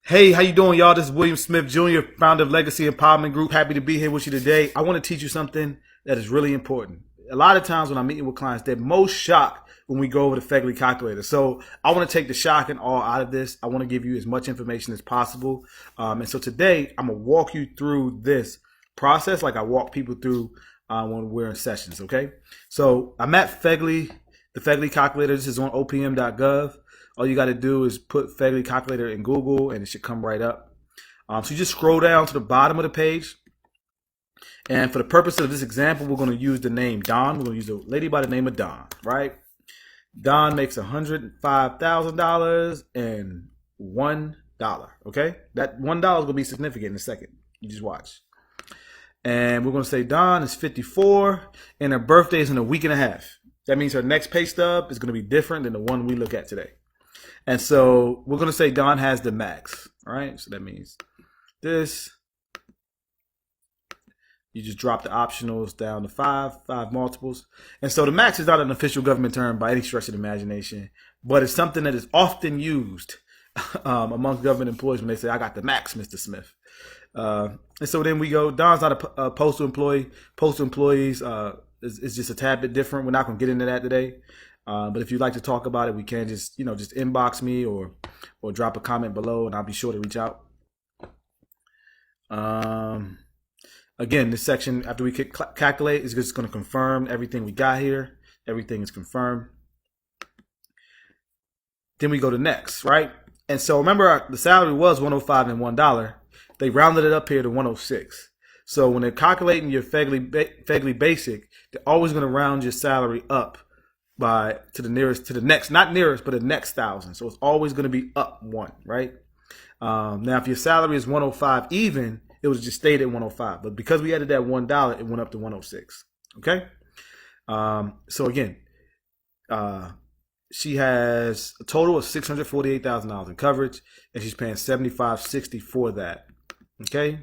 Hey, how you doing, y'all? This is William Smith Jr., founder of Legacy Empowerment Group. Happy to be here with you today. I want to teach you something that is really important. A lot of times when I'm meeting with clients, they're most shocked when we go over the FEGLI calculator. So I want to take the shock and awe out of this. I want to give you as much information as possible. And so today, I'm going to walk you through this process like I walk people through when we're in sessions, okay? So I'm at FEGLI, the FEGLI calculator. This is on opm.gov. All you got to do is put FEGLI calculator in Google and it should come right up. So you just scroll down to the bottom of the page. And for the purpose of this example, we're going to use the name Don. We're going to use a lady by the name of Don, right? Don makes $105,000 and $1, okay? That $1 is going to be significant in a second. You just watch. And we're going to say Don is 54 and her birthday is in a week and a half. That means her next pay stub is going to be different than the one we look at today. And so we're going to say Don has the max, all right? So that means this. You just drop the optionals down to five multiples. And so the max is not an official government term by any stretch of the imagination, but it's something that is often used amongst government employees when they say, I got the max, Mr. Smith. And so then we go, Don's not a postal employee. Postal employees is just a tad bit different. We're not going to get into that today. But if you'd like to talk about it, we can just inbox me or drop a comment below and I'll be sure to reach out. Again, this section, after we calculate, is just going to confirm everything we got here. Everything is confirmed. Then we go to next, right? And so remember, the salary was $105 and $1. They rounded it up here to 106. So when they're calculating your FEGLI basic, they're always going to round your salary up to the next, not nearest, but the next 1,000. So it's always going to be up one, right? Now, if your salary is 105 even, it was just stayed at 105. But because we added that $1, it went up to 106. Okay? So again, she has a total of $648,000 in coverage, and she's paying $75.60 for that. Okay?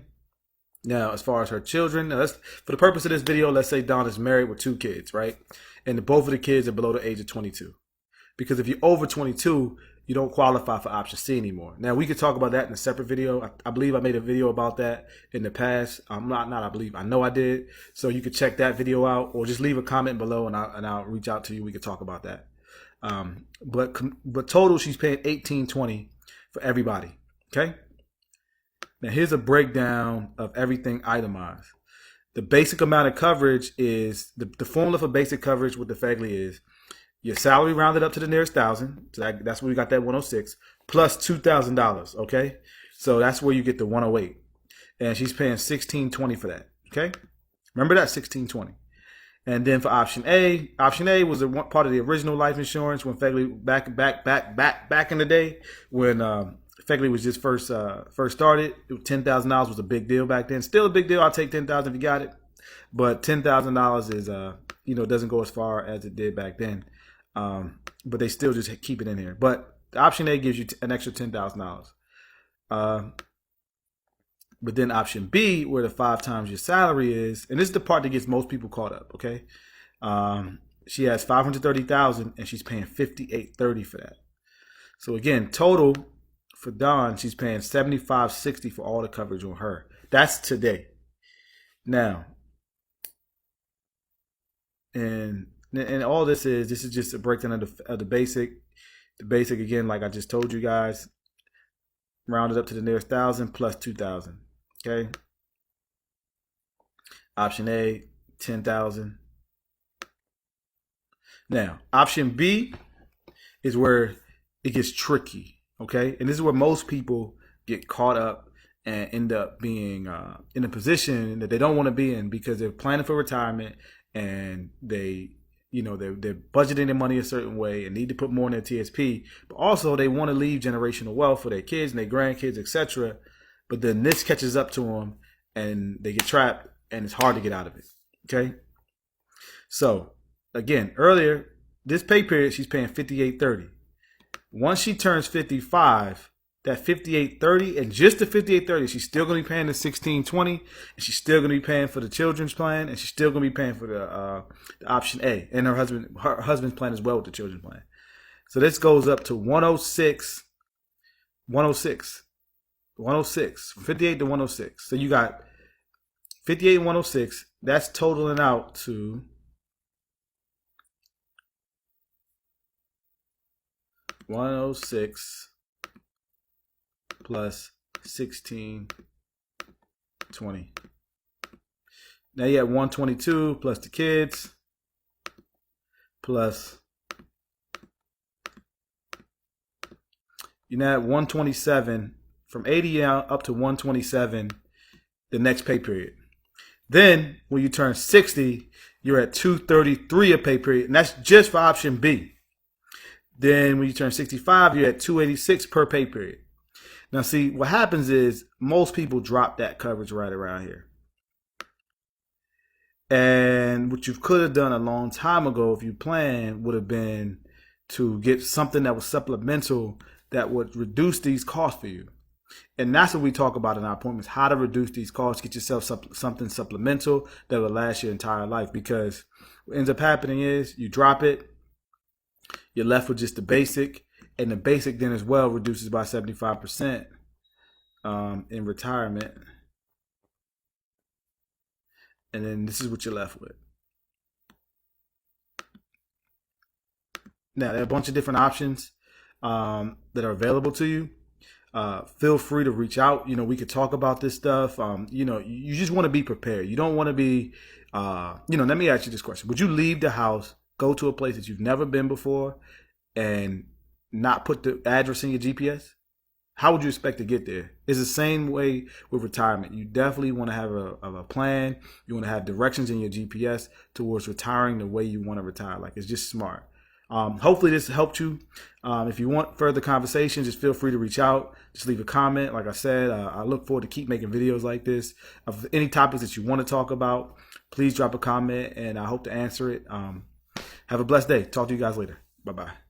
Now, as far as her children, for the purpose of this video, let's say Dawn is married with 2 kids, right? And both of the kids are below the age of 22. Because if you're over 22, you don't qualify for option C anymore. Now, we could talk about that in a separate video. I believe I made a video about that in the past. I know I did. So you could check that video out or just leave a comment below and I'll reach out to you. We could talk about that. But total, she's paying $1,820 for everybody. Okay? Now, here's a breakdown of everything itemized. The basic amount of coverage is, the formula for basic coverage with the FEGLI is your salary rounded up to the nearest 1,000. So that's where we got that 106 plus $2,000. Okay. So that's where you get the 108. And she's paying $1,620 for that. Okay. Remember that, $1,620. And then for option A was a part of the original life insurance when FEGLI back in the day when FEGLI was just first started. $10,000 was a big deal back then. Still a big deal. I'll take $10,000 if you got it. But $10,000 is doesn't go as far as it did back then. But they still just keep it in here. But the option A gives you an extra $10,000. But then option B, where the 5 times your salary is, and this is the part that gets most people caught up. Okay, she has $530,000 and she's paying $58.30 for that. So again, total for Dawn, she's paying $75.60 for all the coverage on her. That's today. Now, and all this is just a breakdown of the basic. The basic, again, like I just told you guys, rounded up to the nearest 1,000 plus 2,000. Okay. Option A, 10,000. Now, option B is where it gets tricky. Okay, and this is where most people get caught up and end up being in a position that they don't want to be in because they're planning for retirement and they're budgeting their money a certain way and need to put more in their TSP, but also they want to leave generational wealth for their kids and their grandkids, etc. But then this catches up to them and they get trapped and it's hard to get out of it. Okay, so again, earlier this pay period she's paying $58.30. Once she turns 55, that $58.30 and just the $58.30, she's still going to be paying the $1,620, and she's still going to be paying for the children's plan, and she's still going to be paying for the option A, and her husband's plan as well with the children's plan. So this goes up to 106. 106, from 58 to 106. So you got 58 and 106. That's totaling out to 106 plus 1620. Now you have 122 plus the kids plus you now have 127 from 80 up to 127 the next pay period. Then when you turn 60, you're at 233 a pay period, and that's just for option B. Then when you turn 65, you're at 286 per pay period. Now see, what happens is most people drop that coverage right around here. And what you could have done a long time ago if you planned would have been to get something that was supplemental that would reduce these costs for you. And that's what we talk about in our appointments, how to reduce these costs, get yourself something supplemental that will last your entire life. Because what ends up happening is you drop it, you're left with just the basic, and the basic then as well reduces by 75% in retirement. And then this is what you're left with. Now, there are a bunch of different options that are available to you. Feel free to reach out. We could talk about this stuff. You just want to be prepared. You don't want to be, let me ask you this question. Would you leave the house, go to a place that you've never been before, and not put the address in your GPS? How would you expect to get there? It's the same way with retirement. You definitely want to have a plan. You want to have directions in your GPS towards retiring the way you want to retire. Like, it's just smart. Hopefully this helped you. If you want further conversation, just feel free to reach out. Just leave a comment. Like I said, I look forward to keep making videos like this. Of any topics that you want to talk about, please drop a comment, and I hope to answer it. Have a blessed day. Talk to you guys later. Bye-bye.